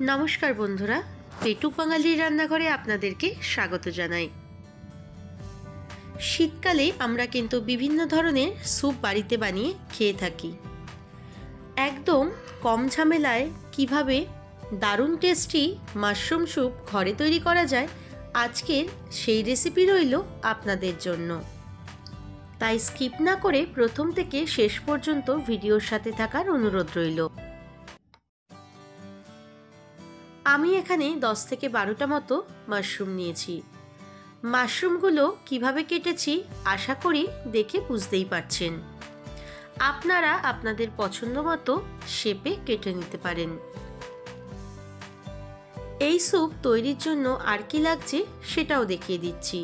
নমস্কার বন্ধুরা, পেটুক বাঙালির রান্নাঘরে আপনাদেরকে স্বাগত জানাই। শীতকালে আমরা কিন্তু বিভিন্ন ধরনের স্যুপ বাড়িতে বানিয়ে খেয়ে থাকি। একদম কম ঝামেলায় কিভাবে দারুণ টেস্টি মাশরুম স্যুপ ঘরে তৈরি করা যায়, আজকের সেই রেসিপি রইল আপনাদের জন্য। তাই স্কিপ না করে প্রথম থেকে শেষ পর্যন্ত ভিডিওর সাথে থাকার অনুরোধ রইল। আমি এখানে 10 থেকে 12টা মতো মাশরুম নিয়েছি। মাশরুমগুলো কিভাবে কেটেছি আশা করি দেখে বুঝতেই পারছেন। আপনারা আপনাদের পছন্দ মতো শেপে কেটে নিতে পারেন। এই স্যুপ তৈরির জন্য আর কি লাগছে সেটাও দেখিয়ে দিচ্ছি।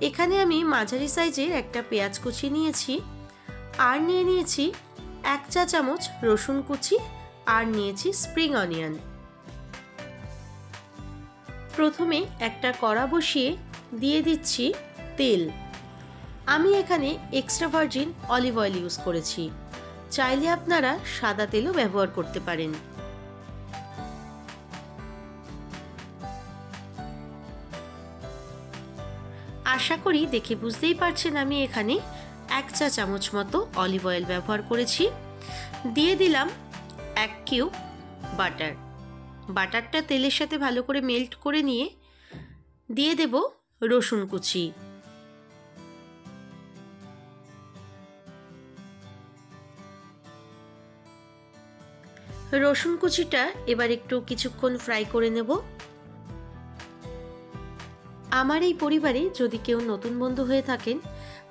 এখানে আমি মাঝারি সাইজের একটা পেঁয়াজ কুচি নিয়েছি, আর নিয়েছি 1 চা চামচ রসুন কুচি, আর নিয়েছি স্প্রিং অনিয়ন। প্রথমে একটা কড়া বসিয়ে দিয়ে দিচ্ছি তেল। আমি এখানে extra virgin olive oil use করেছি, চাইলে আপনারা সাদা তেলও ব্যবহার করতে পারেন। আশা করি দেখে বুঝতেই পারছেন আমি এখানে 1 চা চামচ মতো অলিভ অয়েল ব্যবহার করেছি। দিয়ে দিলাম 1 কিউব বাটার। বাটারটা তেলের সাথে ভালো করে মেল্ট করে নিয়ে দিয়ে দেব রসুন কুচি। রসুন কুচিটা এবার একটু কিছুক্ষণ ফ্রাই করে নেব। আমার এই পরিবারে যদি কেউ নতুন বন্ধু হয়ে থাকেন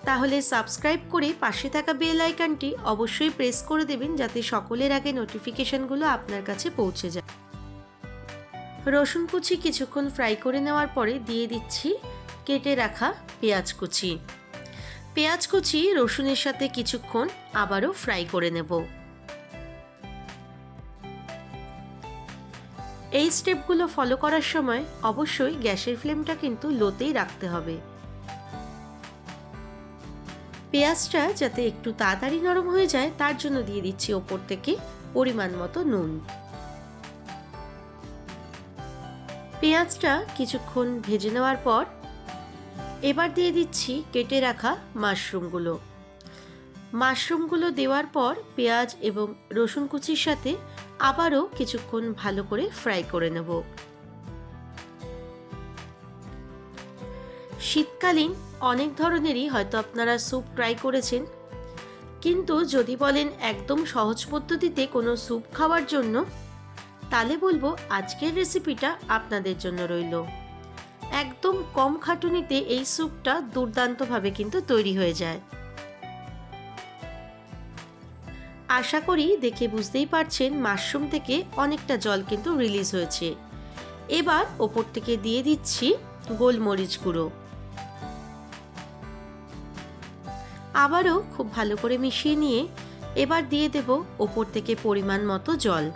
তাহলে সাবস্ক্রাইব করে পাশে থাকা বেল আইকনটি অবশ্যই প্রেস করে দেবেন, যাতে সকলের আগে নোটিফিকেশনগুলো আপনার কাছে পৌঁছে যায়। রসুন কুচি কিছুক্ষণ ফ্রাই করে নেওয়ার পরে দিয়ে দিচ্ছি কেটে রাখা পেঁয়াজ কুচি। পেঁয়াজ কুচি রসুনের সাথে কিছুক্ষণ আবারও ফ্রাই করে নেব। এই স্টেপগুলো ফলো করার সময় অবশ্যই গ্যাসের ফ্লেমটা কিন্তু লোতেই রাখতে হবে। পেঁয়াজটা যাতে একটু তাড়াতাড়ি নরম হয়ে যায় তার জন্য দিয়ে দিচ্ছি ওপর থেকে পরিমাণ মতো নুন। পেঁয়াজটা কিছুক্ষণ ভেজে নেওয়ার পর এবার দিয়ে দিচ্ছি কেটে রাখা মাশরুমগুলো। মাশরুমগুলো দেওয়ার পর পেঁয়াজ এবং রসুন কুচির সাথে আবারও কিছুক্ষণ ভালো করে ফ্রাই করে নেব। শীতকালীন অনেক ধরনেরই হয়তো আপনারা স্যুপ ট্রাই করেছেন, কিন্তু যদি বলেন একদম সহজ পদ্ধতিতে কোনো স্যুপ খাওয়ার জন্য, তাহলে বলবো আজকের রেসিপিটা আপনাদের জন্য রইল। একদম কম খাটুনিতে এই স্যুপটা দুর্দান্তভাবে কিন্তু তৈরি হয়ে যায়। আশা করি দেখে বুঝতেই পারছেন মাশরুম থেকে অনেকটা জল কিন্তু রিলিজ হয়েছে। এবার ওপর থেকে দিয়ে দিচ্ছি গোলমরিচ গুঁড়ো। আবারও খুব ভালো করে মিশিয়ে নিয়ে এবার দিয়ে দেব ওপর থেকে পরিমাণ মতো জল।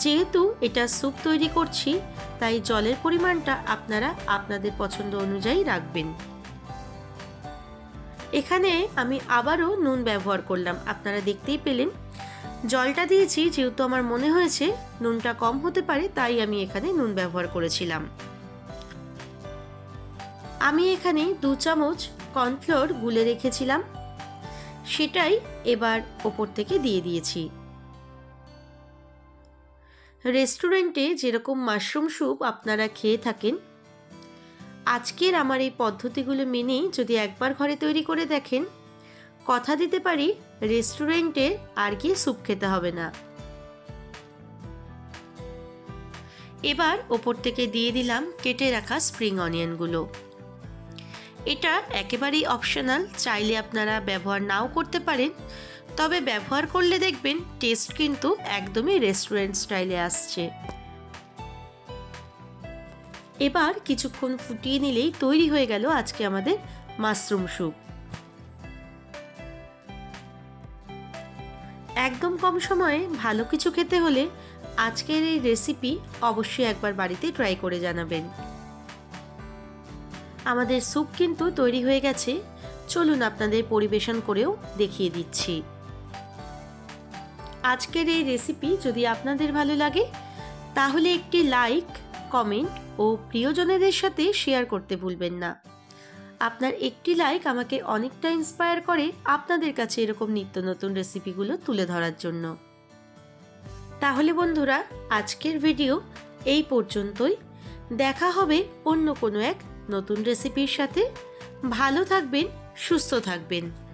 যেহেতু এটা স্যুপ তৈরি করছি তাই জলের পরিমাণটা আপনারা আপনাদের পছন্দ অনুযায়ী রাখবেন। এখানে আমি আবারও নুন ব্যবহার করলাম, আপনারা দেখতেই পেলেন। জলটা দিয়েছি যেহেতু আমার মনে হয়েছে নুনটা কম হতে পারে, তাই আমি এখানে নুন ব্যবহার করেছিলাম। আমি এখানে 2 চামচ কর্নফ্লোর গুলে রেখেছিলাম, সেটাই এবার ওপর থেকে দিয়ে দিয়েছি। রেস্টুরেন্টে যেরকম মাশরুম স্যুপ আপনারা খেয়ে থাকেন, আজকের আমার এই পদ্ধতিগুলো মেনেই যদি একবার ঘরে তৈরি করে দেখেন, কথা দিতে পারি রেস্টুরেন্টে আর গিয়ে স্যুপ খেতে হবে না। এবার ওপর থেকে দিয়ে দিলাম কেটে রাখা স্প্রিং অনিয়নগুলো। এটা একেবারেই অপশনাল, চাইলে আপনারা ব্যবহার নাও করতে পারেন, তবে ব্যবহার করলে দেখবেন টেস্ট কিন্তু একদমই রেস্টুরেন্ট স্টাইলে আসছে। এবার কিছুক্ষণ ফুটিয়ে নিলেই তৈরি হয়ে গেল আজকে আমাদের মাশরুম স্যুপ। একদম কম সময়ে ভালো কিছু খেতে হলে আজকের এই রেসিপি অবশ্যই একবার বাড়িতে ট্রাই করে জানাবেন। আমাদের স্যুপ কিন্তু তৈরি হয়ে গেছে, চলুন আপনাদের পরিবেশন করেও দেখিয়ে দিচ্ছি। আজকের এই রেসিপি যদি আপনাদের ভালো লাগে তাহলে একটি লাইক, কমেন্ট ও প্রিয়জনেদের সাথে শেয়ার করতে ভুলবেন না। আপনার একটি লাইক আমাকে অনেকটা ইন্সপায়ার করে আপনাদের কাছে এরকম নিত্য নতুন রেসিপিগুলো তুলে ধরার জন্য। তাহলে বন্ধুরা, আজকের ভিডিও এই পর্যন্তই। দেখা হবে অন্য কোনো এক নতুন রেসিপির সাথে। ভালো থাকবেন, সুস্থ থাকবেন।